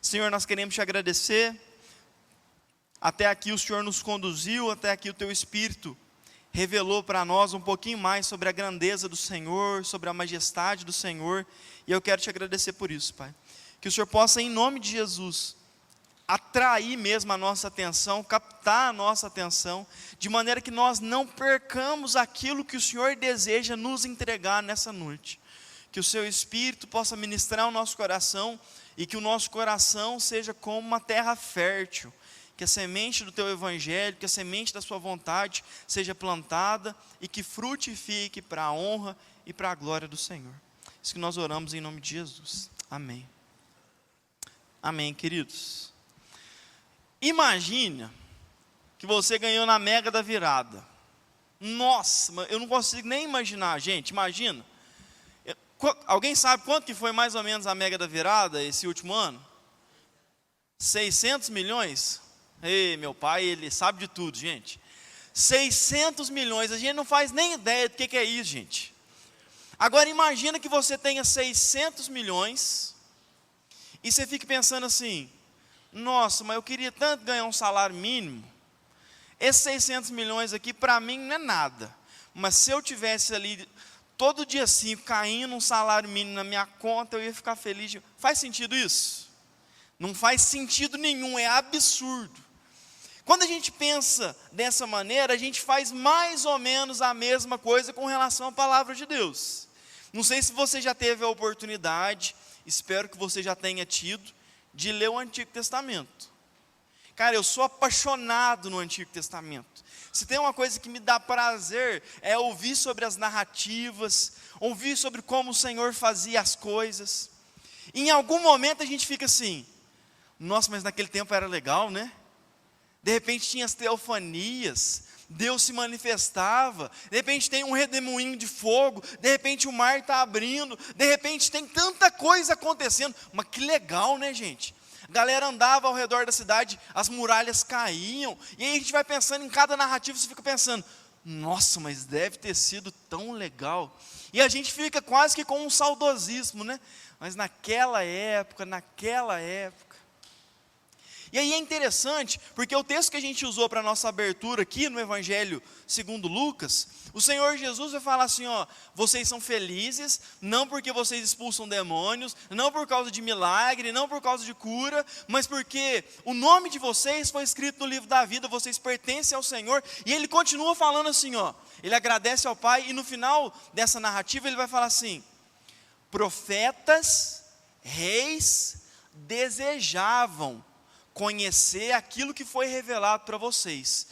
Senhor, nós queremos te agradecer. Até aqui o Senhor nos conduziu, até aqui o teu Espírito revelou para nós um pouquinho mais sobre a grandeza do Senhor, sobre a majestade do Senhor, e eu quero te agradecer por isso, Pai. Que o Senhor possa, em nome de Jesus, atrair mesmo a nossa atenção, captar a nossa atenção, de maneira que nós não percamos aquilo que o Senhor deseja nos entregar nessa noite. Que o seu Espírito possa ministrar o nosso coração, e que o nosso coração seja como uma terra fértil, que a semente do teu evangelho, que a semente da sua vontade seja plantada e que frutifique para a honra e para a glória do Senhor. Isso que nós oramos em nome de Jesus. Amém. Amém, queridos. Imagina que você ganhou na Mega da Virada. Nossa, eu não consigo nem imaginar, gente, imagina. Alguém sabe quanto que foi mais ou menos a Mega da Virada esse último ano? 600 milhões? Ei, meu pai, ele sabe de tudo, gente. 600 milhões, a gente não faz nem ideia do que é isso, gente. Agora imagina que você tenha 600 milhões e você fique pensando assim: nossa, mas eu queria tanto ganhar um salário mínimo. Esses 600 milhões aqui para mim não é nada. Mas se eu tivesse ali todo dia 5 caindo um salário mínimo na minha conta, eu ia ficar feliz. Faz sentido isso? Não faz sentido nenhum, é absurdo. Quando a gente pensa dessa maneira, a gente faz mais ou menos a mesma coisa com relação à palavra de Deus. Não sei se você já teve a oportunidade, espero que você já tenha tido, de ler o Antigo Testamento. Cara, eu sou apaixonado no Antigo Testamento. Se tem uma coisa que me dá prazer, é ouvir sobre as narrativas, ouvir sobre como o Senhor fazia as coisas. E em algum momento a gente fica assim: nossa, mas naquele tempo era legal, né? De repente tinha as teofanias, Deus se manifestava, de repente tem um redemoinho de fogo, de repente o mar está abrindo, de repente tem tanta coisa acontecendo. Mas que legal, né, gente? A galera andava ao redor da cidade, as muralhas caíam, e aí a gente vai pensando em cada narrativa, você fica pensando: nossa, mas deve ter sido tão legal. E a gente fica quase que com um saudosismo, né? Mas naquela época. E aí é interessante, porque o texto que a gente usou para a nossa abertura aqui no Evangelho segundo Lucas, o Senhor Jesus vai falar assim, ó: vocês são felizes, não porque vocês expulsam demônios, não por causa de milagre, não por causa de cura, mas porque o nome de vocês foi escrito no livro da vida, vocês pertencem ao Senhor. E ele continua falando assim, ó, ele agradece ao Pai, e no final dessa narrativa ele vai falar assim: profetas, reis, desejavam conhecer aquilo que foi revelado para vocês.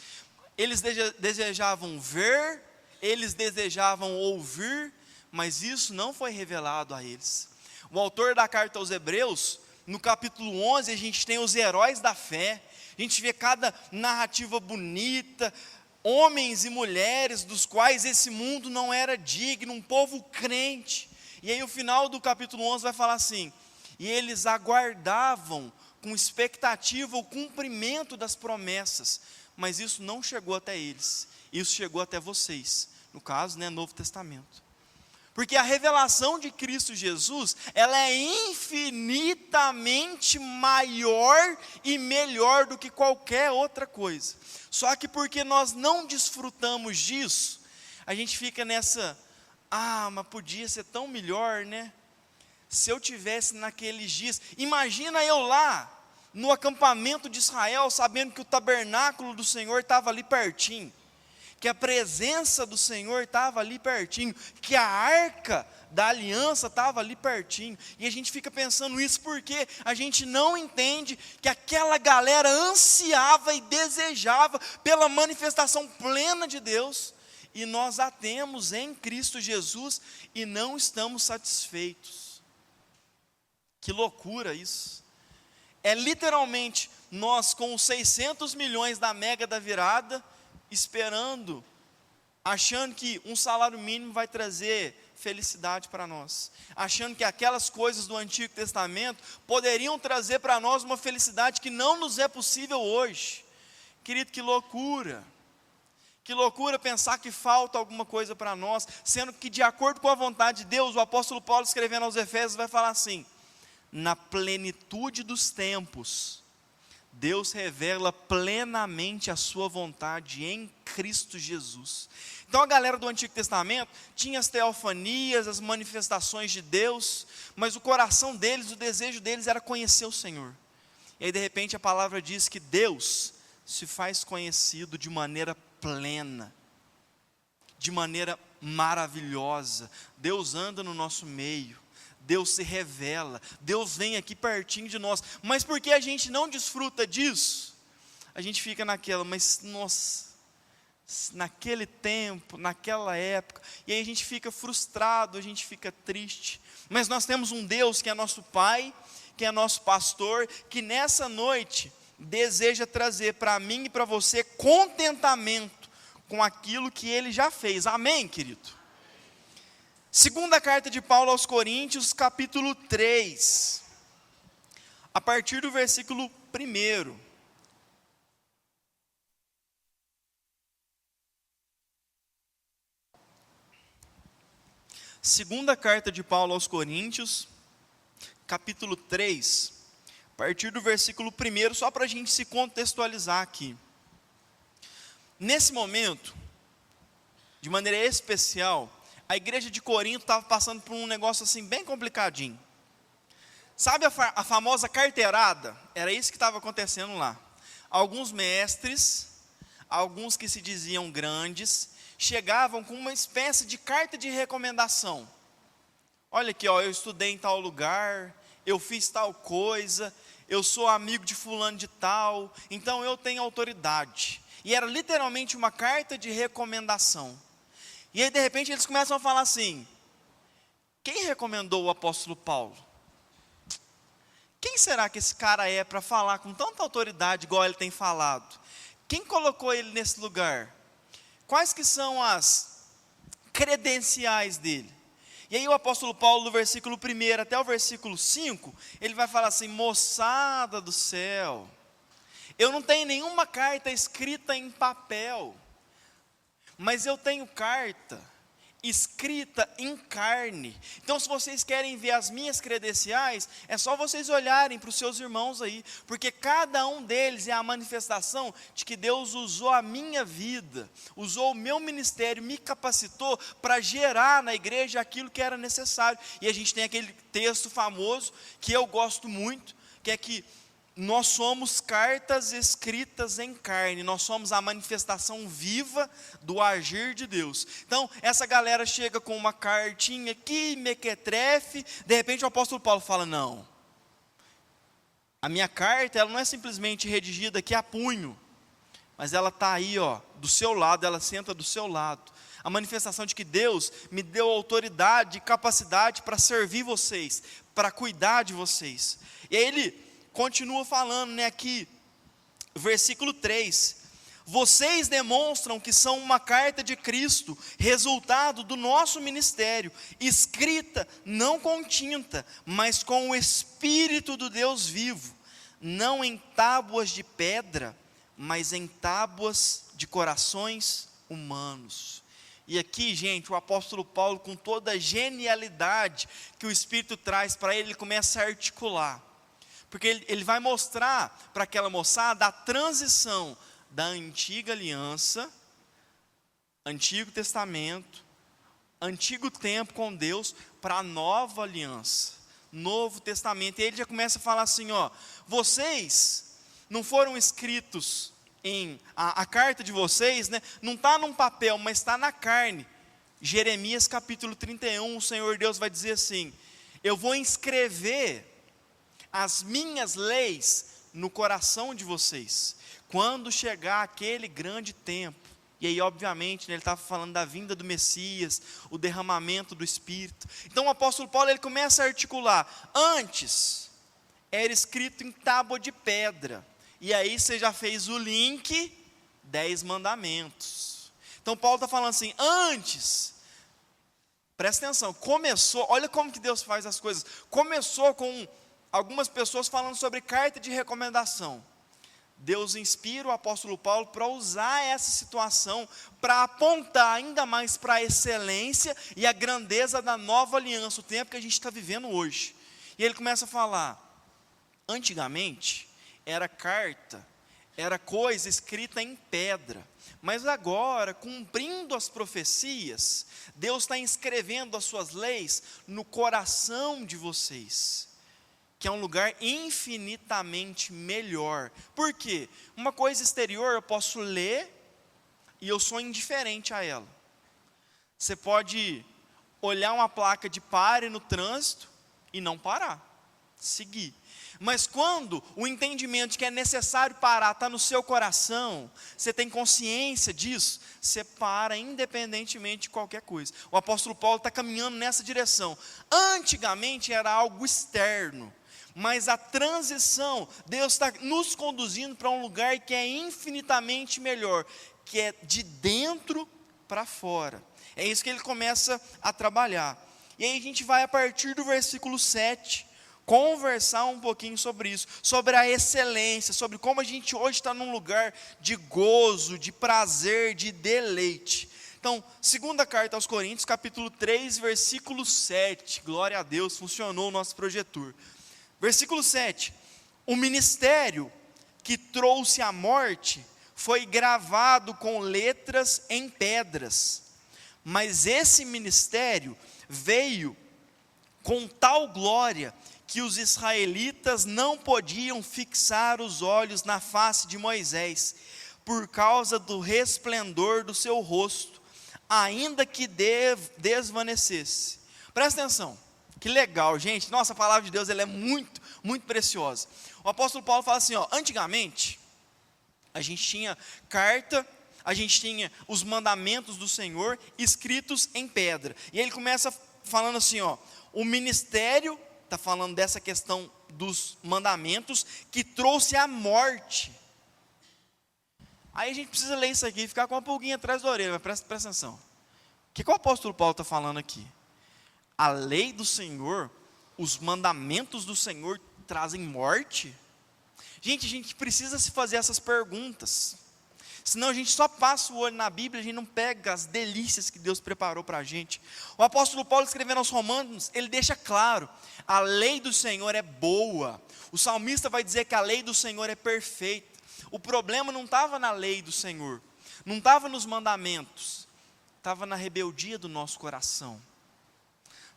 Eles desejavam ver, eles desejavam ouvir, mas isso não foi revelado a eles. O autor da carta aos Hebreus, no capítulo 11, a gente tem os heróis da fé, a gente vê cada narrativa bonita, homens e mulheres dos quais esse mundo não era digno, um povo crente. E aí o final do capítulo 11 vai falar assim: e eles aguardavam com expectativa o cumprimento das promessas, mas isso não chegou até eles, isso chegou até vocês, no caso, né, Novo Testamento. Porque a revelação de Cristo Jesus, ela é infinitamente maior e melhor do que qualquer outra coisa. Só que porque nós não desfrutamos disso, a gente fica nessa: mas podia ser tão melhor, né? Se eu tivesse naqueles dias, imagina eu lá, no acampamento de Israel, sabendo que o tabernáculo do Senhor estava ali pertinho, que a presença do Senhor estava ali pertinho, que a arca da aliança estava ali pertinho, e a gente fica pensando isso porque a gente não entende que aquela galera ansiava e desejava pela manifestação plena de Deus, e nós a temos em Cristo Jesus, e não estamos satisfeitos. Que loucura isso! É literalmente nós com os 600 milhões da Mega da Virada, esperando, achando que um salário mínimo vai trazer felicidade para nós, achando que aquelas coisas do Antigo Testamento poderiam trazer para nós uma felicidade que não nos é possível hoje. Querido, que loucura! Que loucura pensar que falta alguma coisa para nós, sendo que de acordo com a vontade de Deus, o apóstolo Paulo escrevendo aos Efésios vai falar assim: na plenitude dos tempos, Deus revela plenamente a sua vontade em Cristo Jesus. Então a galera do Antigo Testamento tinha as teofanias, as manifestações de Deus, mas o coração deles, o desejo deles era conhecer o Senhor. E aí de repente a palavra diz que Deus se faz conhecido de maneira plena, de maneira maravilhosa. Deus anda no nosso meio, Deus se revela, Deus vem aqui pertinho de nós. Mas porque a gente não desfruta disso, a gente fica naquela, mas nossa, naquele tempo, naquela época, e aí a gente fica frustrado, a gente fica triste. Mas nós temos um Deus que é nosso Pai, que é nosso pastor, que nessa noite deseja trazer para mim e para você contentamento com aquilo que Ele já fez. Amém, querido? Segunda carta de Paulo aos Coríntios, capítulo 3, a partir do versículo 1. Segunda carta de Paulo aos Coríntios, capítulo 3, a partir do versículo 1, só para a gente se contextualizar aqui. Nesse momento, de maneira especial, a igreja de Corinto estava passando por um negócio assim bem complicadinho. Sabe a famosa carteirada? Era isso que estava acontecendo lá. Alguns mestres, alguns que se diziam grandes, chegavam com uma espécie de carta de recomendação. Olha aqui, ó, eu estudei em tal lugar, eu fiz tal coisa, eu sou amigo de fulano de tal, então eu tenho autoridade. E era literalmente uma carta de recomendação. E aí de repente eles começam a falar assim: quem recomendou o apóstolo Paulo? Quem será que esse cara é para falar com tanta autoridade igual ele tem falado? Quem colocou ele nesse lugar? Quais que são as credenciais dele? E aí o apóstolo Paulo, do versículo 1 até o versículo 5, ele vai falar assim: moçada do céu, eu não tenho nenhuma carta escrita em papel, mas eu tenho carta escrita em carne. Então se vocês querem ver as minhas credenciais, é só vocês olharem para os seus irmãos aí, porque cada um deles é a manifestação de que Deus usou a minha vida, usou o meu ministério, me capacitou para gerar na igreja aquilo que era necessário. E a gente tem aquele texto famoso, que eu gosto muito, que é que nós somos cartas escritas em carne, nós somos a manifestação viva do agir de Deus. Então, essa galera chega com uma cartinha aqui, mequetrefe, de repente o apóstolo Paulo fala: não, a minha carta, ela não é simplesmente redigida aqui a punho, mas ela está aí, ó, do seu lado, ela senta do seu lado. A manifestação de que Deus me deu autoridade e capacidade para servir vocês, para cuidar de vocês. E aí ele continua falando, né, aqui, versículo 3, vocês demonstram que são uma carta de Cristo, resultado do nosso ministério, escrita não com tinta, mas com o Espírito do Deus vivo, não em tábuas de pedra, mas em tábuas de corações humanos. E aqui, gente, o apóstolo Paulo, com toda a genialidade que o Espírito traz para ele, ele começa a articular. Porque ele vai mostrar para aquela moçada a transição da antiga aliança, Antigo Testamento, Antigo tempo com Deus, para a nova aliança, Novo Testamento. E ele já começa a falar assim, ó: vocês não foram escritos em, a carta de vocês, né, não está num papel, mas está na carne. Jeremias capítulo 31, o Senhor Deus vai dizer assim: eu vou inscrever as minhas leis no coração de vocês, quando chegar aquele grande tempo. E aí obviamente, né, ele estava falando da vinda do Messias, o derramamento do Espírito. Então o apóstolo Paulo, ele começa a articular: antes era escrito em tábua de pedra, e aí você já fez o link, 10 mandamentos. Então Paulo está falando assim: antes, presta atenção, começou, olha como que Deus faz as coisas, começou com algumas pessoas falando sobre carta de recomendação. Deus inspira o apóstolo Paulo para usar essa situação, para apontar ainda mais para a excelência e a grandeza da nova aliança, o tempo que a gente está vivendo hoje. E ele começa a falar, antigamente era carta, era coisa escrita em pedra, mas agora, cumprindo as profecias, Deus está inscrevendo as suas leis no coração de vocês, que é um lugar infinitamente melhor. Por quê? Uma coisa exterior eu posso ler e eu sou indiferente a ela. Você pode olhar uma placa de pare no trânsito e não parar, seguir. Mas quando o entendimento de que é necessário parar está no seu coração, você tem consciência disso, você para independentemente de qualquer coisa. O apóstolo Paulo está caminhando nessa direção. Antigamente era algo externo, mas a transição, Deus está nos conduzindo para um lugar que é infinitamente melhor, que é de dentro para fora. É isso que ele começa a trabalhar. E aí a gente vai, a partir do versículo 7, conversar um pouquinho sobre isso, sobre a excelência, sobre como a gente hoje está num lugar de gozo, de prazer, de deleite. Então, segunda carta aos Coríntios, capítulo 3, versículo 7, glória a Deus, funcionou o nosso projetor. Versículo 7, o ministério que trouxe a morte foi gravado com letras em pedras, mas esse ministério veio com tal glória que os israelitas não podiam fixar os olhos na face de Moisés, por causa do resplendor do seu rosto, ainda que desvanecesse. Presta atenção, que legal, gente. Nossa, a palavra de Deus ela é muito, muito preciosa. O apóstolo Paulo fala assim, antigamente, a gente tinha carta, a gente tinha os mandamentos do Senhor escritos em pedra. E aí ele começa falando assim, o ministério, está falando dessa questão dos mandamentos, que trouxe a morte. Aí a gente precisa ler isso aqui e ficar com uma pulguinha atrás da orelha, mas presta atenção. O que o apóstolo Paulo está falando aqui? A lei do Senhor, os mandamentos do Senhor trazem morte? Gente, a gente precisa se fazer essas perguntas. Senão a gente só passa o olho na Bíblia, a gente não pega as delícias que Deus preparou para a gente. O apóstolo Paulo, escrevendo aos Romanos, ele deixa claro, a lei do Senhor é boa. O salmista vai dizer que a lei do Senhor é perfeita. O problema não estava na lei do Senhor, não estava nos mandamentos, estava na rebeldia do nosso coração.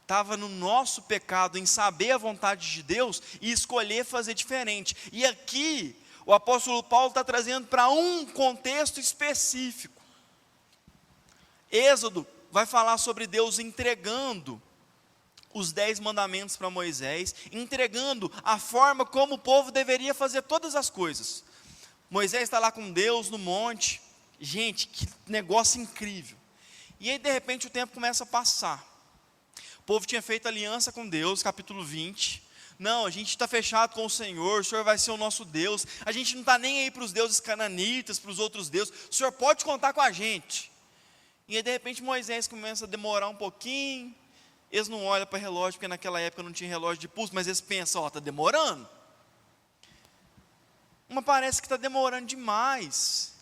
Estava no nosso pecado, em saber a vontade de Deus e escolher fazer diferente. E aqui, o apóstolo Paulo está trazendo para um contexto específico. Êxodo vai falar sobre Deus entregando os 10 mandamentos para Moisés, entregando a forma como o povo deveria fazer todas as coisas. Moisés está lá com Deus no monte, gente, que negócio incrível. E aí de repente o tempo começa a passar. O povo tinha feito aliança com Deus, capítulo 20, não, a gente está fechado com o Senhor vai ser o nosso Deus, a gente não está nem aí para os deuses cananitas, para os outros deuses, o Senhor pode contar com a gente. E aí de repente Moisés começa a demorar um pouquinho, eles não olham para o relógio, porque naquela época não tinha relógio de pulso, mas eles pensam, está demorando. Mas parece que está demorando demais,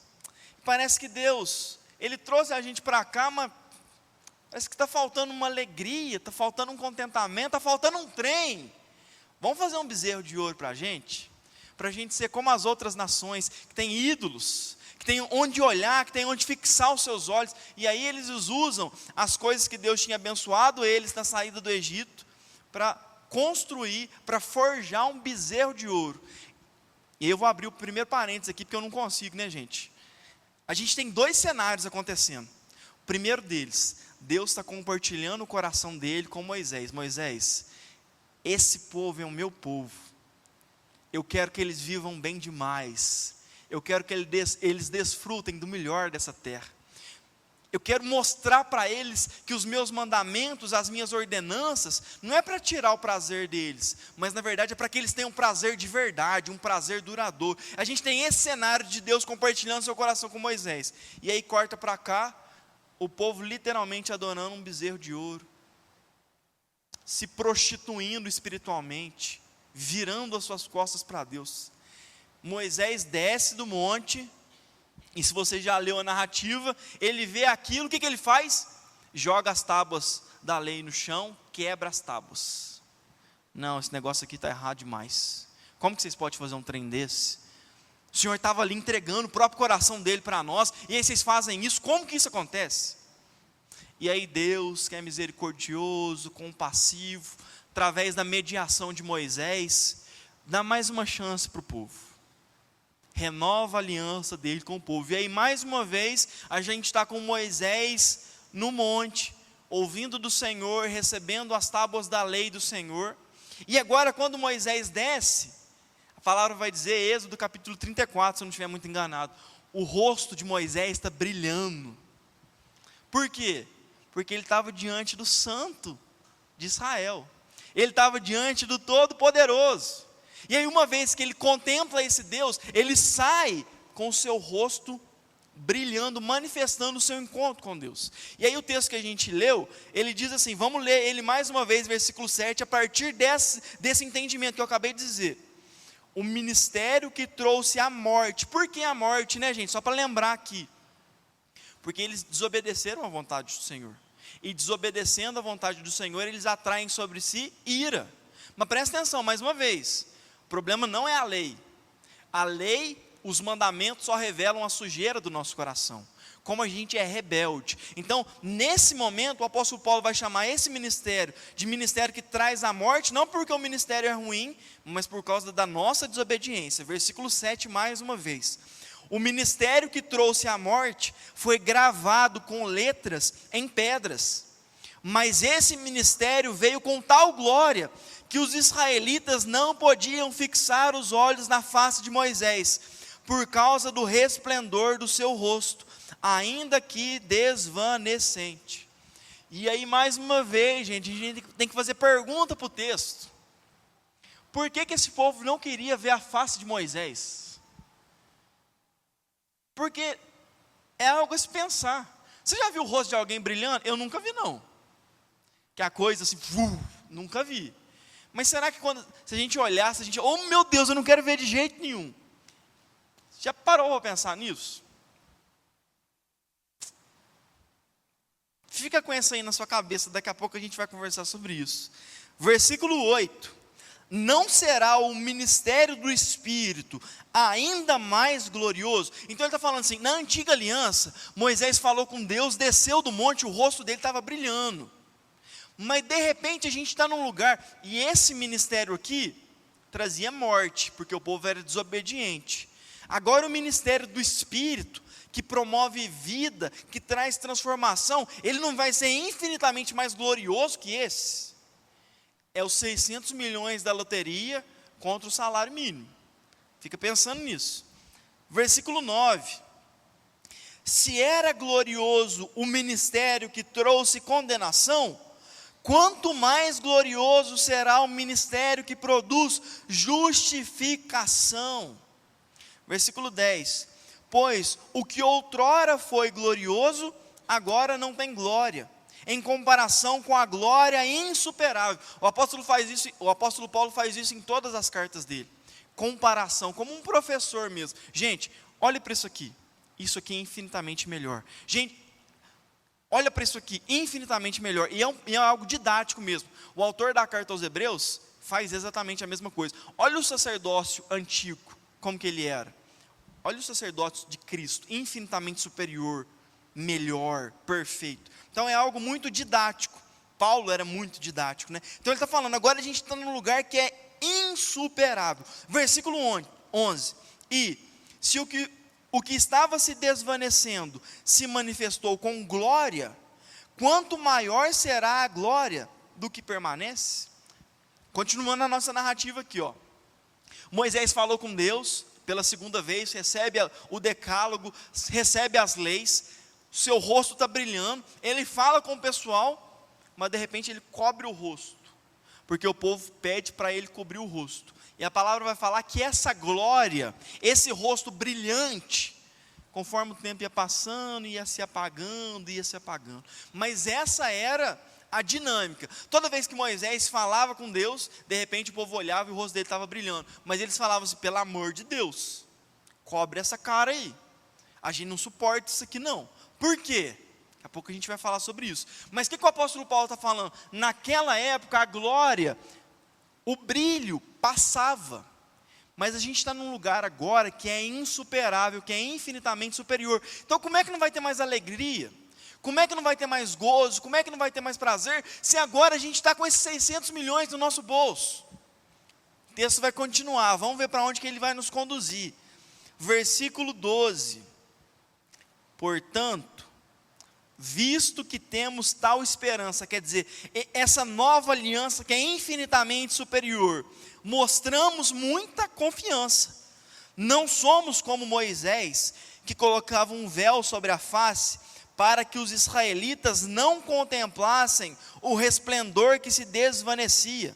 parece que Deus, Ele trouxe a gente para cá, mas parece que está faltando uma alegria, está faltando um contentamento, está faltando um trem. Vamos fazer um bezerro de ouro para a gente ser como as outras nações, que tem ídolos, que tem onde olhar, que tem onde fixar os seus olhos, e aí eles usam as coisas que Deus tinha abençoado eles na saída do Egito, para construir, para forjar um bezerro de ouro. E eu vou abrir o primeiro parênteses aqui, porque eu não consigo, né, gente? A gente tem 2 cenários acontecendo. O primeiro deles, Deus está compartilhando o coração dele com Moisés. Moisés, esse povo é o meu povo, eu quero que eles vivam bem demais, eu quero que eles desfrutem do melhor dessa terra, eu quero mostrar para eles que os meus mandamentos, as minhas ordenanças, não é para tirar o prazer deles, mas na verdade é para que eles tenham prazer de verdade, um prazer duradouro. A gente tem esse cenário de Deus compartilhando seu coração com Moisés, e aí corta para cá, o povo literalmente adorando um bezerro de ouro, se prostituindo espiritualmente, virando as suas costas para Deus. Moisés desce do monte, e se você já leu a narrativa, ele vê aquilo, o que ele faz? Joga as tábuas da lei no chão, quebra as tábuas. não, esse negócio aqui está errado demais. Como que vocês podem fazer um trem desse? O Senhor estava ali entregando o próprio coração dele para nós, e aí vocês fazem isso, como que isso acontece? E aí Deus, que é misericordioso, compassivo, através da mediação de Moisés, dá mais uma chance para o povo. Renova a aliança dele com o povo. E aí mais uma vez, a gente está com Moisés no monte, ouvindo do Senhor, recebendo as tábuas da lei do Senhor. E agora quando Moisés desce, a palavra vai dizer, Êxodo capítulo 34, se eu não estiver muito enganado, o rosto de Moisés está brilhando. Por quê? Porque ele estava diante do Santo de Israel. Ele estava diante do Todo-Poderoso. E aí uma vez que ele contempla esse Deus, ele sai com o seu rosto brilhando, manifestando o seu encontro com Deus. E aí o texto que a gente leu, ele diz assim, vamos ler ele mais uma vez, versículo 7, a partir desse entendimento que eu acabei de dizer. O ministério que trouxe a morte. Por que a morte, né, gente? Só para lembrar aqui. Porque eles desobedeceram à vontade do Senhor. E desobedecendo à vontade do Senhor, eles atraem sobre si ira. Mas presta atenção, mais uma vez. O problema não é a lei. A lei, os mandamentos só revelam a sujeira do nosso coração. Como a gente é rebelde. Então, nesse momento, o apóstolo Paulo vai chamar esse ministério de ministério que traz a morte, não porque o ministério é ruim, mas por causa da nossa desobediência. Versículo 7, mais uma vez. O ministério que trouxe a morte foi gravado com letras em pedras. Mas esse ministério veio com tal glória que os israelitas não podiam fixar os olhos na face de Moisés, por causa do resplendor do seu rosto, ainda que desvanecente. E aí mais uma vez, gente, a gente tem que fazer pergunta para o texto. Por que esse povo não queria ver a face de Moisés? Porque é algo a se pensar. Você já viu o rosto de alguém brilhando? Eu nunca vi não. Que a coisa assim, nunca vi. Mas será que se a gente olhasse, oh meu Deus, eu não quero ver de jeito nenhum. Já parou para pensar nisso? Fica com isso aí na sua cabeça, daqui a pouco a gente vai conversar sobre isso. Versículo 8. Não será o ministério do Espírito ainda mais glorioso? Então ele está falando assim, na antiga aliança, Moisés falou com Deus, desceu do monte, o rosto dele estava brilhando. Mas de repente a gente está num lugar, e esse ministério aqui trazia morte, porque o povo era desobediente. Agora o ministério do Espírito, que promove vida, que traz transformação, ele não vai ser infinitamente mais glorioso que esse? É os 600 milhões da loteria contra o salário mínimo. Fica pensando nisso. Versículo 9. Se era glorioso o ministério que trouxe condenação, quanto mais glorioso será o ministério que produz justificação. Versículo 10. Pois o que outrora foi glorioso, agora não tem glória, em comparação com a glória insuperável. O apóstolo Paulo faz isso em todas as cartas dele. Comparação, como um professor mesmo. Gente, olhe para isso aqui. Isso aqui é infinitamente melhor. Gente, olha para isso aqui, infinitamente melhor. E é algo didático mesmo. O autor da carta aos Hebreus faz exatamente a mesma coisa. Olha o sacerdócio antigo, como que ele era. Olha o sacerdócio de Cristo, infinitamente superior, melhor, perfeito. Então é algo muito didático. Paulo era muito didático, né? Então ele está falando, agora a gente está num lugar que é insuperável. Versículo 11. E se o que estava se desvanecendo se manifestou com glória, quanto maior será a glória do que permanece? Continuando a nossa narrativa aqui, ó. Moisés falou com Deus pela segunda vez, recebe o decálogo, recebe as leis, seu rosto está brilhando, ele fala com o pessoal, mas de repente ele cobre o rosto, porque o povo pede para ele cobrir o rosto, e a palavra vai falar que essa glória, esse rosto brilhante, conforme o tempo ia passando, ia se apagando, mas essa era a dinâmica. Toda vez que Moisés falava com Deus, de repente o povo olhava e o rosto dele estava brilhando, mas eles falavam assim, pelo amor de Deus, cobre essa cara aí, a gente não suporta isso aqui não. Por quê? Daqui a pouco a gente vai falar sobre isso. Mas o que o apóstolo Paulo está falando? Naquela época a glória O brilho passava, mas a gente está num lugar agora que é insuperável, que é infinitamente superior. Então como é que não vai ter mais alegria? Como é que não vai ter mais gozo? Como é que não vai ter mais prazer? Se agora a gente está com esses 600 milhões no nosso bolso. O texto vai continuar, vamos ver para onde que ele vai nos conduzir. Versículo 12. Portanto, visto que temos tal esperança, quer dizer, essa nova aliança que é infinitamente superior, mostramos muita confiança. Não somos como Moisés, que colocava um véu sobre a face, para que os israelitas não contemplassem o resplendor que se desvanecia.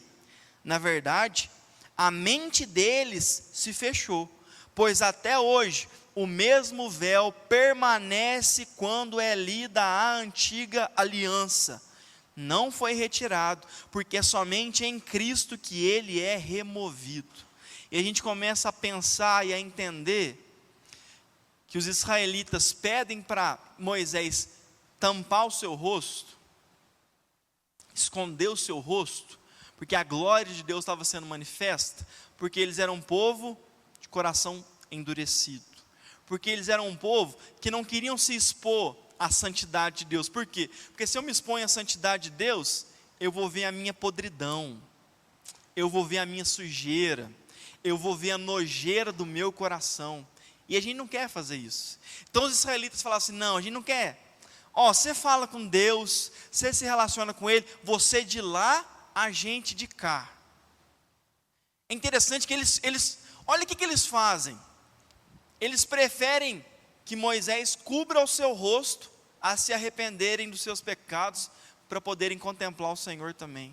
Na verdade, a mente deles se fechou, pois até hoje o mesmo véu permanece quando é lida a antiga aliança. Não foi retirado, porque é somente em Cristo que ele é removido. E a gente começa a pensar e a entender que os israelitas pedem para Moisés tampar o seu rosto, esconder o seu rosto, porque a glória de Deus estava sendo manifesta, porque eles eram um povo de coração endurecido, porque eles eram um povo que não queriam se expor à santidade de Deus. Por quê? Porque se eu me exponho à santidade de Deus, eu vou ver a minha podridão, eu vou ver a minha sujeira, eu vou ver a nojeira do meu coração, e a gente não quer fazer isso. Então os israelitas falaram assim, não, a gente não quer. Você fala com Deus, você se relaciona com Ele, você de lá, a gente de cá. É interessante que eles olha o que eles fazem. Eles preferem que Moisés cubra o seu rosto, a se arrependerem dos seus pecados, para poderem contemplar o Senhor também.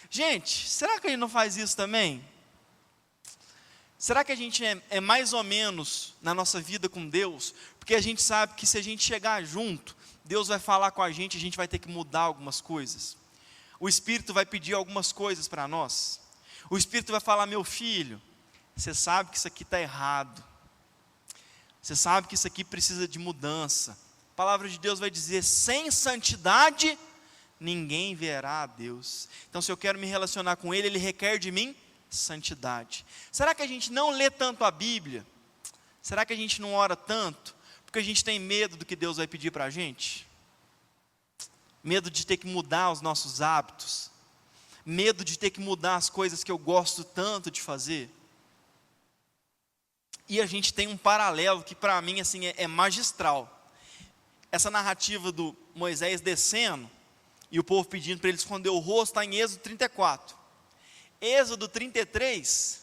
Gente, será que a gente não faz isso também? Será que a gente é mais ou menos na nossa vida com Deus? Porque a gente sabe que se a gente chegar junto, Deus vai falar com a gente vai ter que mudar algumas coisas. O Espírito vai pedir algumas coisas para nós. O Espírito vai falar, meu filho, você sabe que isso aqui está errado. Você sabe que isso aqui precisa de mudança. A palavra de Deus vai dizer, sem santidade, ninguém verá a Deus. Então se eu quero me relacionar com Ele, Ele requer de mim santidade. Será que a gente não lê tanto a Bíblia? Será que a gente não ora tanto? Porque a gente tem medo do que Deus vai pedir para a gente? Medo de ter que mudar os nossos hábitos? Medo de ter que mudar as coisas que eu gosto tanto de fazer? E a gente tem um paralelo que para mim assim, é magistral. Essa narrativa do Moisés descendo, e o povo pedindo para ele esconder o rosto, está em Êxodo 34. Êxodo 33,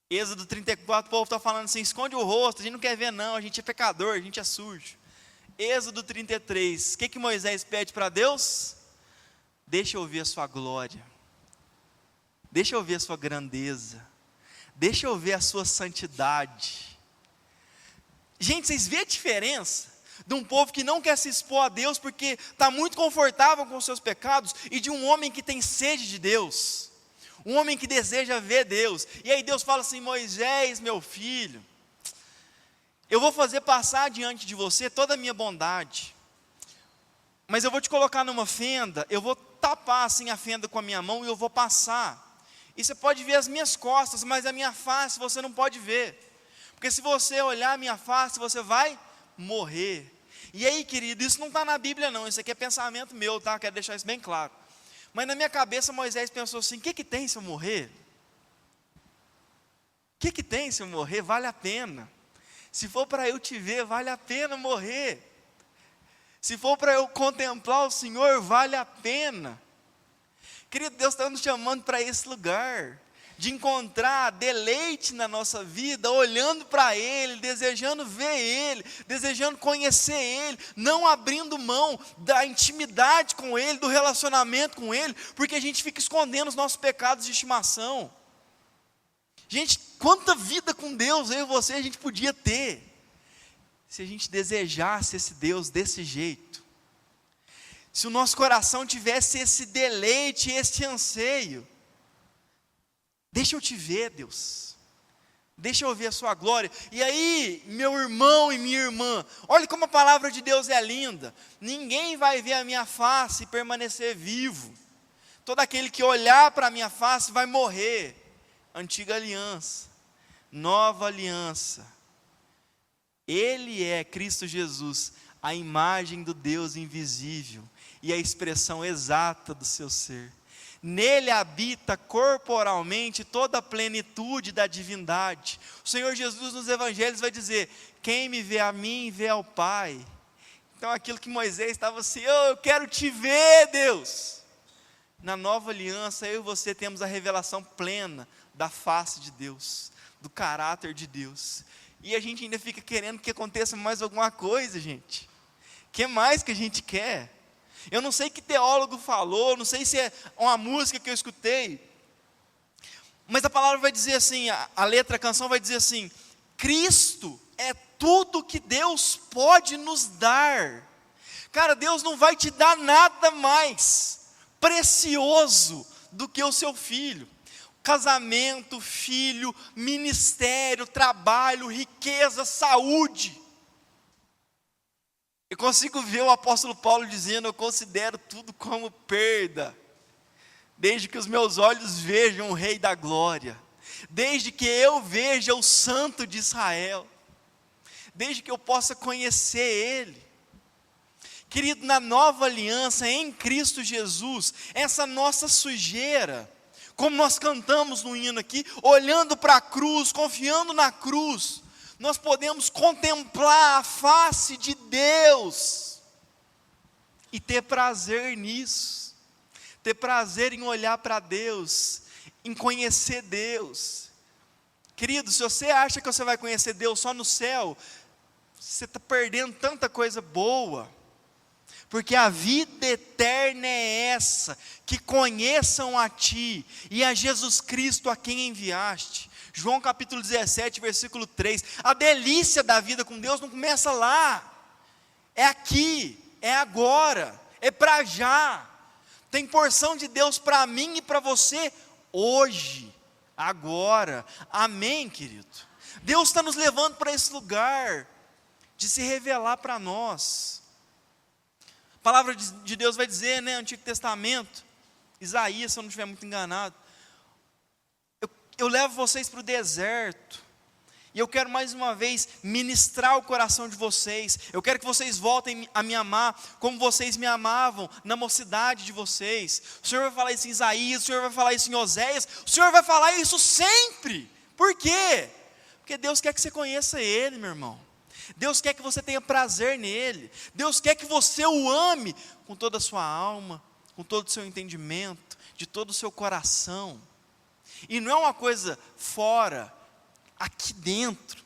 Êxodo 34, o povo está falando assim, esconde o rosto, a gente não quer ver não, a gente é pecador, a gente é sujo. Êxodo 33, o que Moisés pede para Deus? Deixa eu ver a sua glória, deixa eu ver a sua grandeza, deixa eu ver a sua santidade. Gente, vocês veem a diferença de um povo que não quer se expor a Deus porque está muito confortável com os seus pecados, e de um homem que tem sede de Deus, um homem que deseja ver Deus. E aí Deus fala assim, Moisés, meu filho, eu vou fazer passar diante de você toda a minha bondade, mas eu vou te colocar numa fenda, eu vou tapar assim a fenda com a minha mão, e eu vou passar, e você pode ver as minhas costas, mas a minha face você não pode ver, porque se você olhar a minha face, você vai morrer. E aí, querido, isso não está na Bíblia não, isso aqui é pensamento meu, tá? Quero deixar isso bem claro. Mas na minha cabeça Moisés pensou assim, o que tem se eu morrer? O que tem se eu morrer? Vale a pena. Se for para eu te ver, vale a pena morrer. Se for para eu contemplar o Senhor, vale a pena. Querido, Deus está nos chamando para esse lugar, de encontrar deleite na nossa vida, olhando para Ele, desejando ver Ele, desejando conhecer Ele, não abrindo mão da intimidade com Ele, do relacionamento com Ele, porque a gente fica escondendo os nossos pecados de estimação. Gente, quanta vida com Deus eu e você a gente podia ter, se a gente desejasse esse Deus desse jeito, se o nosso coração tivesse esse deleite, esse anseio. Deixa eu te ver, Deus, deixa eu ver a sua glória. E aí, meu irmão e minha irmã, olha como a palavra de Deus é linda. Ninguém vai ver a minha face e permanecer vivo. Todo aquele que olhar para a minha face vai morrer. Antiga aliança, nova aliança. Ele é, Cristo Jesus, a imagem do Deus invisível e a expressão exata do seu ser. Nele habita corporalmente toda a plenitude da divindade. O Senhor Jesus nos evangelhos vai dizer: quem me vê a mim, vê ao Pai. Então aquilo que Moisés estava assim: oh, eu quero te ver, Deus. Na nova aliança, eu e você temos a revelação plena da face de Deus, do caráter de Deus. E a gente ainda fica querendo que aconteça mais alguma coisa, gente. O que mais que a gente quer? Eu não sei que teólogo falou, não sei se é uma música que eu escutei, mas a palavra vai dizer assim, a letra, a canção vai dizer assim: Cristo é tudo que Deus pode nos dar. Cara, Deus não vai te dar nada mais precioso do que o seu filho. Casamento, filho, ministério, trabalho, riqueza, saúde. Eu consigo ver o apóstolo Paulo dizendo: eu considero tudo como perda, desde que os meus olhos vejam o Rei da Glória, desde que eu veja o Santo de Israel, desde que eu possa conhecer Ele. Querido, na nova aliança, em Cristo Jesus, essa nossa sujeira, como nós cantamos no hino aqui, olhando para a cruz, confiando na cruz, nós podemos contemplar a face de Deus e ter prazer nisso, ter prazer em olhar para Deus, em conhecer Deus. Querido, se você acha que você vai conhecer Deus só no céu, você está perdendo tanta coisa boa, porque a vida eterna é essa, que conheçam a Ti e a Jesus Cristo a quem enviaste. João capítulo 17, versículo 3, a delícia da vida com Deus não começa lá, é aqui, é agora, é para já. Tem porção de Deus para mim e para você hoje, agora, amém, querido? Deus está nos levando para esse lugar de se revelar para nós. A palavra de Deus vai dizer, né, Antigo Testamento, Isaías, se eu não estiver muito enganado, eu levo vocês para o deserto, e eu quero mais uma vez ministrar o coração de vocês. Eu quero que vocês voltem a me amar como vocês me amavam na mocidade de vocês. O Senhor vai falar isso em Isaías, o Senhor vai falar isso em Oséias, o Senhor vai falar isso sempre. Por quê? Porque Deus quer que você conheça Ele, meu irmão. Deus quer que você tenha prazer nele. Deus quer que você o ame com toda a sua alma, com todo o seu entendimento, de todo o seu coração. E não é uma coisa fora, aqui dentro.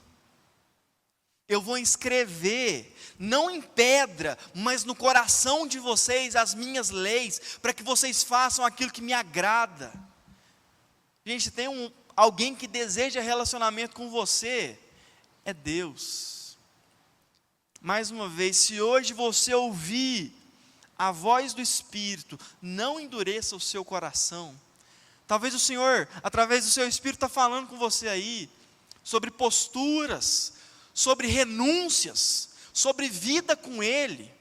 Eu vou escrever, não em pedra, mas no coração de vocês as minhas leis, para que vocês façam aquilo que me agrada. Gente, tem alguém que deseja relacionamento com você, é Deus. Mais uma vez, se hoje você ouvir a voz do Espírito, não endureça o seu coração. Talvez o Senhor, através do seu Espírito, está falando com você aí, sobre posturas, sobre renúncias, sobre vida com Ele.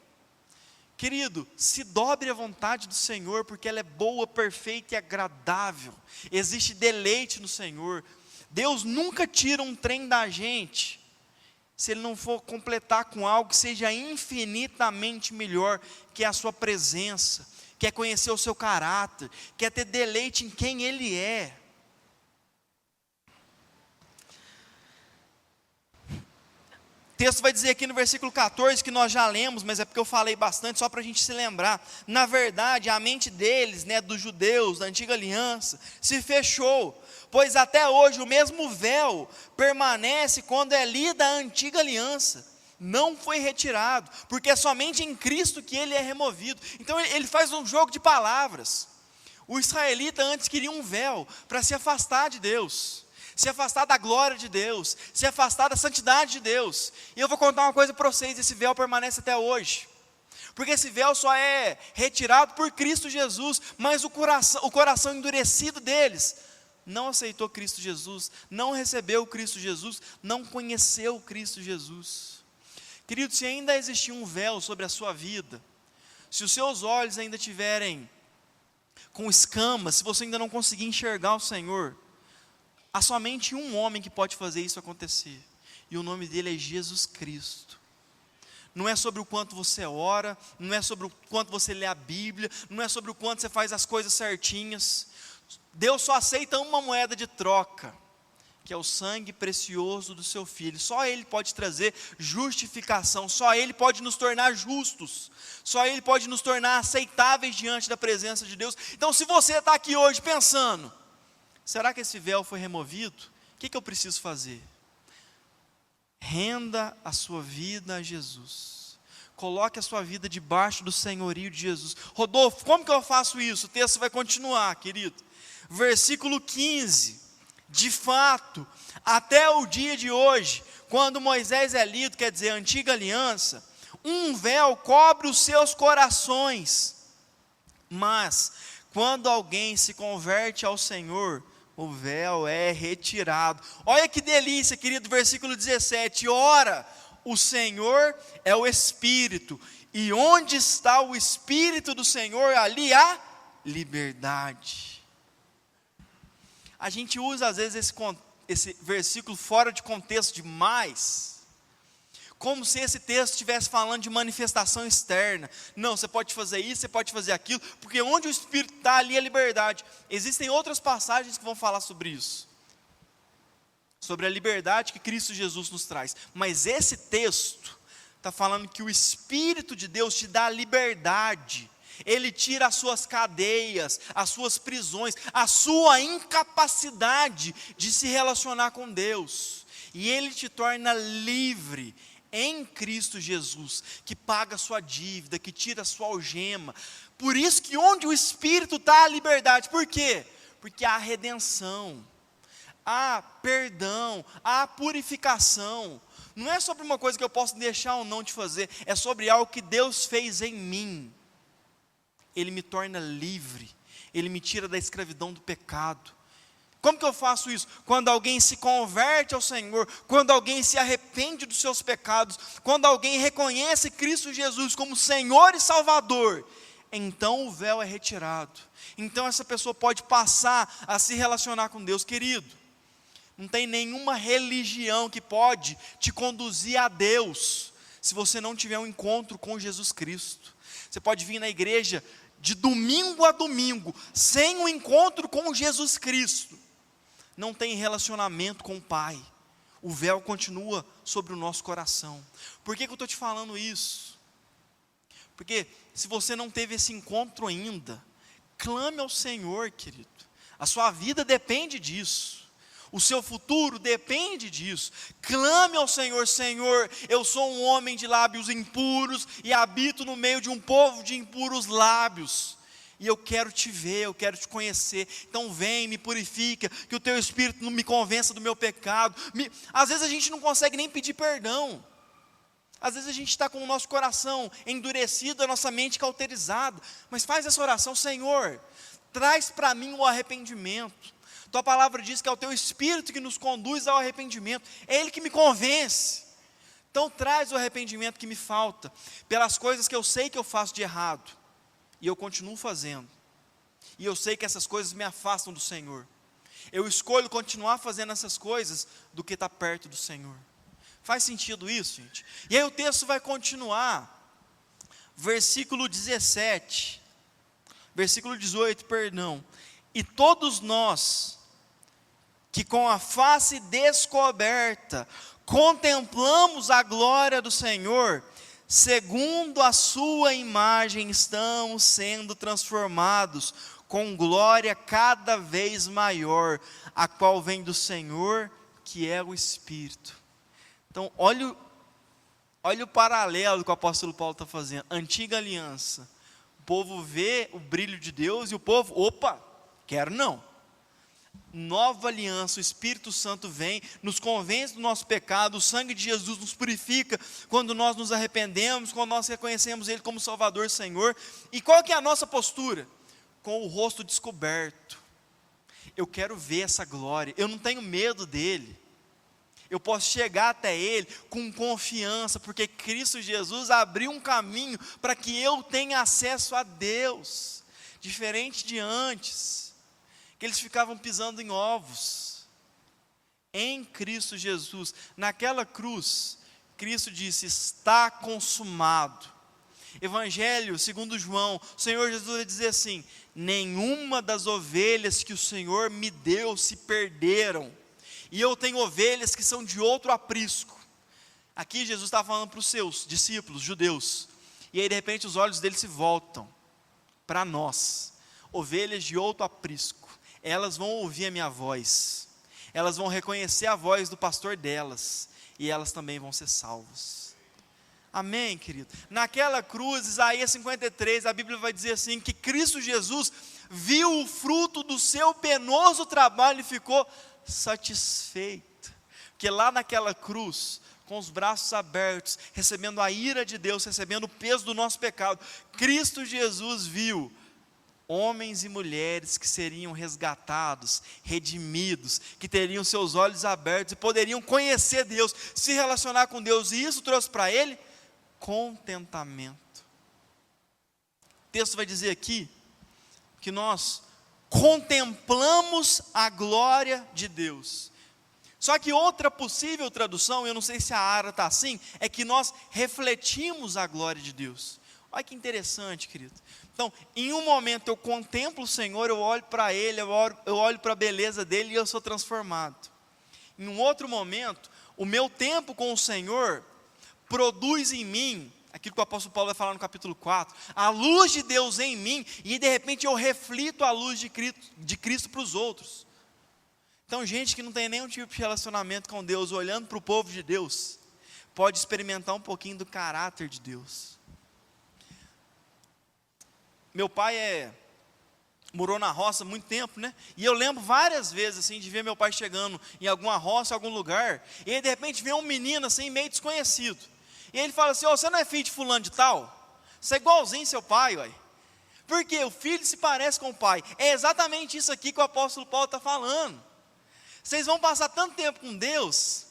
Querido, se dobre à vontade do Senhor, porque ela é boa, perfeita e agradável. Existe deleite no Senhor. Deus nunca tira um trem da gente, se Ele não for completar com algo que seja infinitamente melhor, que é a sua presença, quer conhecer o seu caráter, quer ter deleite em quem Ele é. O texto vai dizer aqui no versículo 14, que nós já lemos, mas é porque eu falei bastante, só para a gente se lembrar. Na verdade, a mente deles, né, dos judeus, da antiga aliança, se fechou, pois até hoje o mesmo véu permanece quando é lida a antiga aliança. Não foi retirado, porque é somente em Cristo que ele é removido. Então ele faz um jogo de palavras. O israelita antes queria um véu para se afastar de Deus, se afastar da glória de Deus, se afastar da santidade de Deus. E eu vou contar uma coisa para vocês: esse véu permanece até hoje, porque esse véu só é retirado por Cristo Jesus. Mas o coração endurecido deles não aceitou Cristo Jesus, não recebeu Cristo Jesus, não conheceu Cristo Jesus. Querido, se ainda existir um véu sobre a sua vida, se os seus olhos ainda estiverem com escamas, se você ainda não conseguir enxergar o Senhor, há somente um homem que pode fazer isso acontecer, e o nome dele é Jesus Cristo. Não é sobre o quanto você ora, não é sobre o quanto você lê a Bíblia, não é sobre o quanto você faz as coisas certinhas. Deus só aceita uma moeda de troca, que é o sangue precioso do seu Filho. Só Ele pode trazer justificação, só Ele pode nos tornar justos, só Ele pode nos tornar aceitáveis diante da presença de Deus. Então, se você está aqui hoje pensando, será que esse véu foi removido? O que eu preciso fazer? Renda a sua vida a Jesus, coloque a sua vida debaixo do senhorio de Jesus. Rodolfo, como que eu faço isso? O texto vai continuar, querido. Versículo 15, de fato, até o dia de hoje, quando Moisés é lido, quer dizer, a antiga aliança, um véu cobre os seus corações, mas, quando alguém se converte ao Senhor, o véu é retirado. Olha que delícia, querido, versículo 17, ora, o Senhor é o Espírito, e onde está o Espírito do Senhor, ali há liberdade. A gente usa às vezes esse versículo fora de contexto demais, como se esse texto estivesse falando de manifestação externa. Não, você pode fazer isso, você pode fazer aquilo, porque onde o Espírito está, ali é liberdade. Existem outras passagens que vão falar sobre isso, sobre a liberdade que Cristo Jesus nos traz, mas esse texto está falando que o Espírito de Deus te dá liberdade. Ele tira as suas cadeias, as suas prisões, a sua incapacidade de se relacionar com Deus, e Ele te torna livre em Cristo Jesus, que paga a sua dívida, que tira a sua algema. Por isso que onde o Espírito está, a liberdade. Por quê? Porque há redenção, há perdão, há purificação. Não é sobre uma coisa que eu posso deixar ou não de fazer, é sobre algo que Deus fez em mim. Ele me torna livre, Ele me tira da escravidão do pecado. Como que eu faço isso? Quando alguém se converte ao Senhor, quando alguém se arrepende dos seus pecados, quando alguém reconhece Cristo Jesus como Senhor e Salvador, então o véu é retirado. Então essa pessoa pode passar a se relacionar com Deus. Querido, não tem nenhuma religião que pode te conduzir a Deus, se você não tiver um encontro com Jesus Cristo. Você pode vir na igreja de domingo a domingo, sem um encontro com Jesus Cristo, não tem relacionamento com o Pai. O véu continua sobre o nosso coração. Por que eu estou te falando isso? Porque se você não teve esse encontro ainda, clame ao Senhor, querido. A sua vida depende disso, o seu futuro depende disso. Clame ao Senhor: Senhor, eu sou um homem de lábios impuros e habito no meio de um povo de impuros lábios, e eu quero te ver, eu quero te conhecer. Então vem, me purifica, que o teu Espírito não me convença do meu pecado. Às vezes a gente não consegue nem pedir perdão, às vezes a gente está com o nosso coração endurecido, a nossa mente cauterizada, mas faz essa oração: Senhor, traz para mim o arrependimento. Tua palavra diz que é o teu Espírito que nos conduz ao arrependimento, é Ele que me convence. Então traz o arrependimento que me falta, pelas coisas que eu sei que eu faço de errado, e eu continuo fazendo, e eu sei que essas coisas me afastam do Senhor. Eu escolho continuar fazendo essas coisas do que estar perto do Senhor. Faz sentido isso, gente? E aí o texto vai continuar, versículo 17, versículo 18, perdão. E todos nós, que com a face descoberta, contemplamos a glória do Senhor, segundo a sua imagem, estamos sendo transformados, com glória cada vez maior, a qual vem do Senhor, que é o Espírito. Então, olha o paralelo que o apóstolo Paulo está fazendo. Antiga aliança, o povo vê o brilho de Deus e o povo, opa, quero não. Nova aliança, o Espírito Santo vem, nos convence do nosso pecado, o sangue de Jesus nos purifica quando nós nos arrependemos, quando nós reconhecemos Ele como Salvador e Senhor. E qual que é a nossa postura? Com o rosto descoberto. Eu quero ver essa glória, eu não tenho medo dEle, eu posso chegar até Ele com confiança, porque Cristo Jesus abriu um caminho para que eu tenha acesso a Deus. diferente de antes, que eles ficavam pisando em ovos. Em Cristo Jesus, naquela cruz, Cristo disse: está consumado. Evangelho segundo João, o Senhor Jesus vai dizer assim: nenhuma das ovelhas que o Senhor me deu se perderam, e eu tenho ovelhas que são de outro aprisco. Aqui Jesus está falando para os seus discípulos, judeus, e aí de repente os olhos deles se voltam para nós, ovelhas de outro aprisco. Elas vão ouvir a minha voz, elas vão reconhecer a voz do pastor delas, e elas também vão ser salvas. Amém, querido? Naquela cruz, Isaías 53, a Bíblia vai dizer assim, que Cristo Jesus viu o fruto do seu penoso trabalho e ficou satisfeito. Porque lá naquela cruz, com os braços abertos, recebendo a ira de Deus, recebendo o peso do nosso pecado, Cristo Jesus viu homens e mulheres que seriam resgatados, redimidos, que teriam seus olhos abertos e poderiam conhecer Deus, se relacionar com Deus, e isso trouxe para ele contentamento. O texto vai dizer aqui que nós contemplamos a glória de Deus. Só que outra possível tradução, eu não sei se a Ara está assim, é que nós refletimos a glória de Deus. Olha que interessante, querido. Então, em um momento eu contemplo o Senhor, eu olho para Ele, eu olho para a beleza dEle e eu sou transformado. Em um outro momento, o meu tempo com o Senhor produz em mim, aquilo que o apóstolo Paulo vai falar no capítulo 4, a luz de Deus em mim, e de repente eu reflito a luz de Cristo para os outros. Então, gente que não tem nenhum tipo de relacionamento com Deus, olhando para o povo de Deus, pode experimentar um pouquinho do caráter de Deus. Meu pai morou na roça há muito tempo, né? E eu lembro várias vezes, assim, de ver meu pai chegando em alguma roça, em algum lugar, e aí de repente vem um menino, assim, meio desconhecido. E ele fala assim: você não é filho de fulano de tal? Você é igualzinho seu pai, ué. Porque o filho se parece com o pai. É exatamente isso aqui que o apóstolo Paulo está falando. Vocês vão passar tanto tempo com Deus,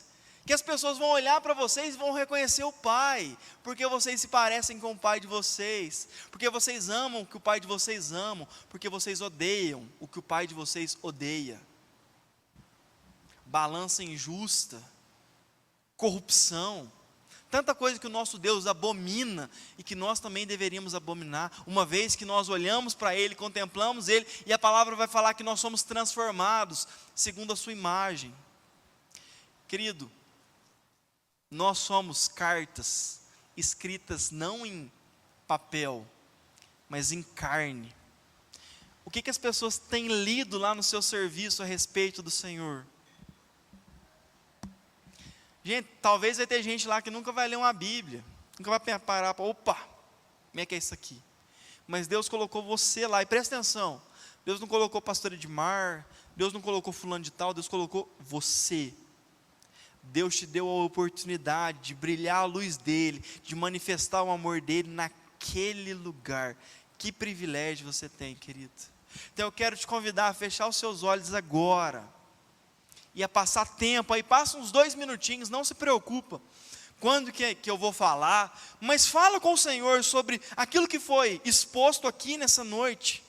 que as pessoas vão olhar para vocês e vão reconhecer o Pai, porque vocês se parecem com o Pai de vocês, porque vocês amam o que o Pai de vocês ama, porque vocês odeiam o que o Pai de vocês odeia. Balança injusta, corrupção, tanta coisa que o nosso Deus abomina, e que nós também deveríamos abominar, uma vez que nós olhamos para Ele, contemplamos Ele, e a palavra vai falar que nós somos transformados, segundo a sua imagem. Querido, nós somos cartas escritas não em papel, mas em carne. O que as pessoas têm lido lá no seu serviço a respeito do Senhor? Gente, talvez vai ter gente lá que nunca vai ler uma Bíblia, nunca vai parar para, opa, como é que é isso aqui? Mas Deus colocou você lá, e presta atenção, Deus não colocou pastor Edmar, Deus não colocou fulano de tal, Deus colocou você. Deus te deu a oportunidade de brilhar a luz dEle, de manifestar o amor dEle naquele lugar. Que privilégio você tem, querido. Então eu quero te convidar a fechar os seus olhos agora, e a passar tempo, aí passa uns 2 minutinhos, não se preocupa quando que eu vou falar, mas fala com o Senhor sobre aquilo que foi exposto aqui nessa noite.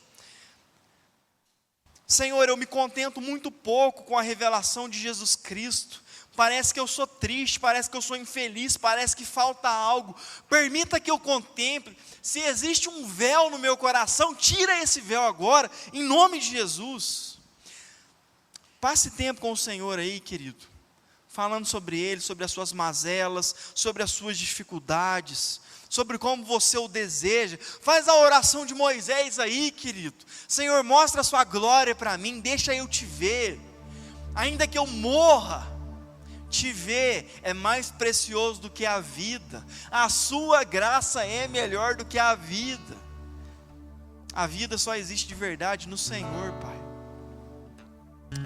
Senhor, eu me contento muito pouco com a revelação de Jesus Cristo. Parece que eu sou triste, parece que eu sou infeliz, parece que falta algo. Permita que eu contemple. Se existe um véu no meu coração, tira esse véu agora, em nome de Jesus. Passe tempo com o Senhor aí, querido, falando sobre Ele, sobre as suas mazelas, sobre as suas dificuldades, sobre como você o deseja. Faz a oração de Moisés aí, querido. Senhor, mostra a sua glória para mim, deixa eu te ver. Ainda que eu morra, te ver é mais precioso do que a vida. A sua graça é melhor do que a vida. A vida só existe de verdade no Senhor, Pai.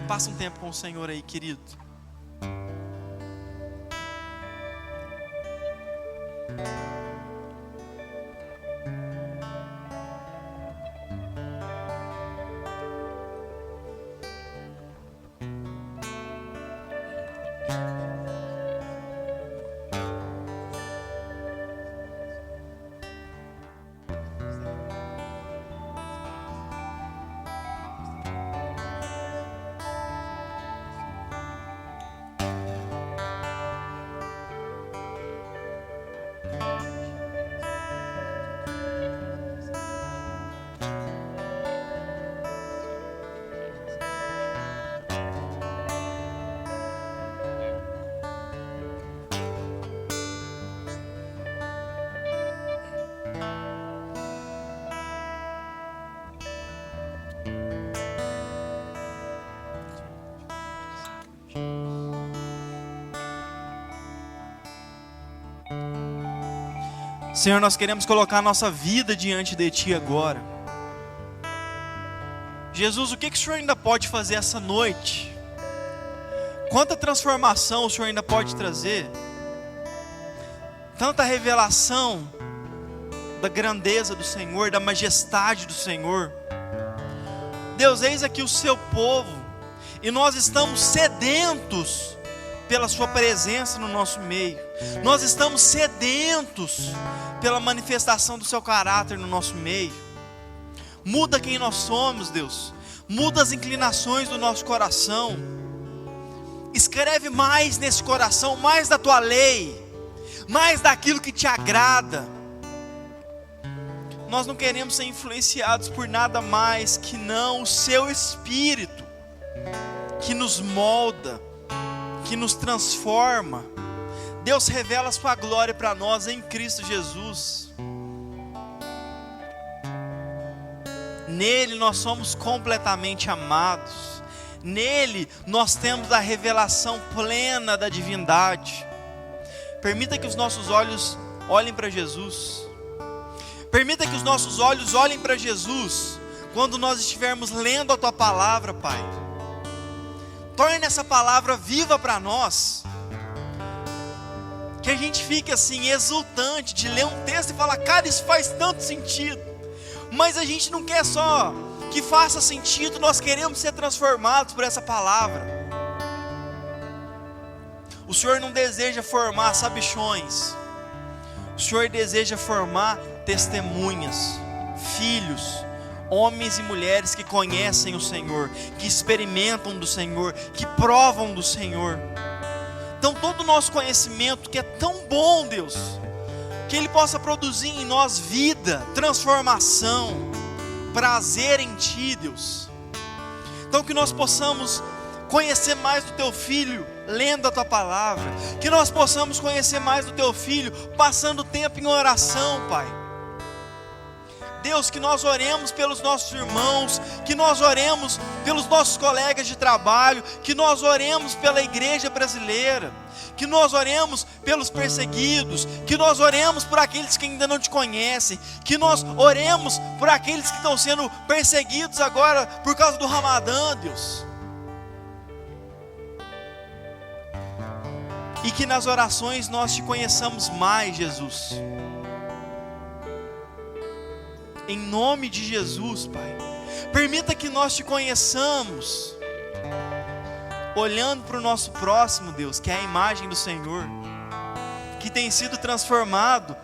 Passa um tempo com o Senhor aí, querido. Senhor, nós queremos colocar a nossa vida diante de Ti agora. Jesus, o que o Senhor ainda pode fazer essa noite? Quanta transformação o Senhor ainda pode trazer? Tanta revelação da grandeza do Senhor, da majestade do Senhor. Deus, eis aqui o Seu povo, e nós estamos sedentos pela Sua presença no nosso meio. Nós estamos sedentos pela manifestação do Seu caráter no nosso meio. Muda quem nós somos, Deus. Muda as inclinações do nosso coração. Escreve mais nesse coração, mais da Tua lei, mais daquilo que Te agrada. Nós não queremos ser influenciados por nada mais que não o Seu Espírito, que nos molda, que nos transforma. Deus, revela a Sua glória para nós em Cristo Jesus. Nele nós somos completamente amados. Nele nós temos a revelação plena da divindade. Permita que os nossos olhos olhem para Jesus. Permita que os nossos olhos olhem para Jesus quando nós estivermos lendo a Tua palavra, Pai. Torne essa palavra viva para nós. Que a gente fique assim exultante de ler um texto e falar: cara, isso faz tanto sentido. Mas a gente não quer só que faça sentido, nós queremos ser transformados por essa palavra. O Senhor não deseja formar sabichões. O Senhor deseja formar testemunhas, filhos, homens e mulheres que conhecem o Senhor, que experimentam do Senhor, que provam do Senhor. Então todo o nosso conhecimento, que é tão bom, Deus, que Ele possa produzir em nós vida, transformação, prazer em Ti, Deus. Então que nós possamos conhecer mais do Teu Filho, lendo a Tua palavra. Que nós possamos conhecer mais do Teu Filho, passando tempo em oração, Pai. Deus, que nós oremos pelos nossos irmãos, que nós oremos pelos nossos colegas de trabalho, que nós oremos pela igreja brasileira, que nós oremos pelos perseguidos, que nós oremos por aqueles que ainda não Te conhecem, que nós oremos por aqueles que estão sendo perseguidos agora por causa do Ramadã, Deus. E que nas orações nós Te conheçamos mais, Jesus. Em nome de Jesus, Pai. Permita que nós Te conheçamos, olhando para o nosso próximo, Deus, que é a imagem do Senhor, que tem sido transformado,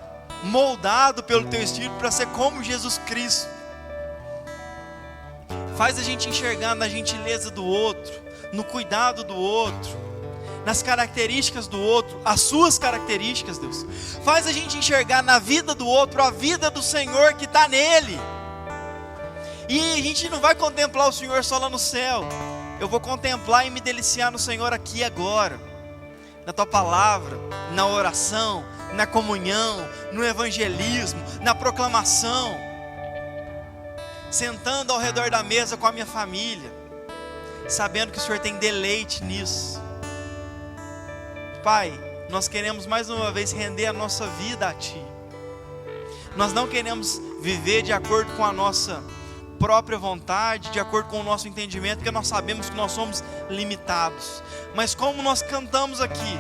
moldado pelo Teu Espírito para ser como Jesus Cristo. Faz a gente enxergar na gentileza do outro, no cuidado do outro, nas características do outro, as Suas características, Deus. Faz a gente enxergar na vida do outro a vida do Senhor que está nele. E a gente não vai contemplar o Senhor só lá no céu. Eu vou contemplar e me deliciar no Senhor aqui e agora, na Tua palavra, na oração, na comunhão, no evangelismo, na proclamação, sentando ao redor da mesa com a minha família, sabendo que o Senhor tem deleite nisso. Pai, nós queremos mais uma vez render a nossa vida a Ti. Nós não queremos viver de acordo com a nossa própria vontade, de acordo com o nosso entendimento, porque nós sabemos que nós somos limitados. Mas como nós cantamos aqui,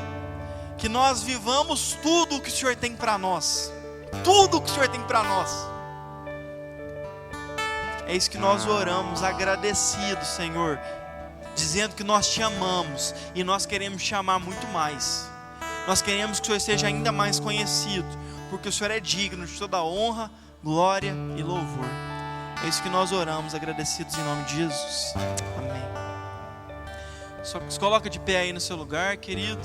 que nós vivamos tudo o que o Senhor tem para nós. Tudo o que o Senhor tem para nós. É isso que nós oramos, agradecidos, Senhor, dizendo que nós Te amamos e nós queremos Te amar muito mais. Nós queremos que o Senhor seja ainda mais conhecido, porque o Senhor é digno de toda honra, glória e louvor. É isso que nós oramos, agradecidos em nome de Jesus. Amém. Só se coloca de pé aí no seu lugar, querido.